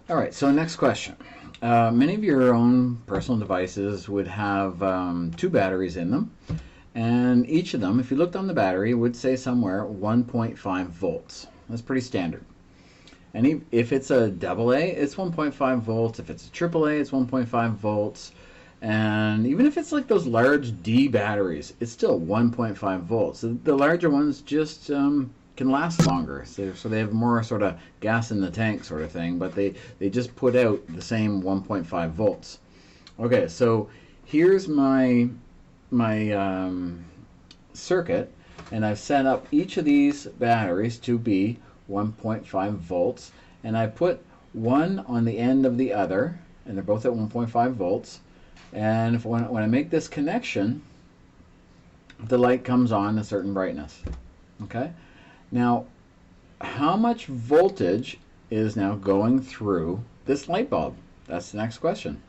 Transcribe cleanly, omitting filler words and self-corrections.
All right, so next question. Many of your own personal devices would have two batteries in them, and each of them, if you looked on the battery, would say somewhere 1.5 volts. That's pretty standard. And if it's a AA, it's 1.5 volts. If it's a AAA, it's 1.5 volts. And even if it's like those large D batteries, it's still 1.5 volts. The larger ones just can last longer, so they have more sort of gas in the tank sort of thing, but they just put out the same 1.5 volts. Okay, so here's my circuit, and I've set up each of these batteries to be 1.5 volts, and I put one on the end of the other, and they're both at 1.5 volts. And when I make this connection, the light comes on a certain brightness. Okay, now how much voltage is now going through this light bulb? That's the next question.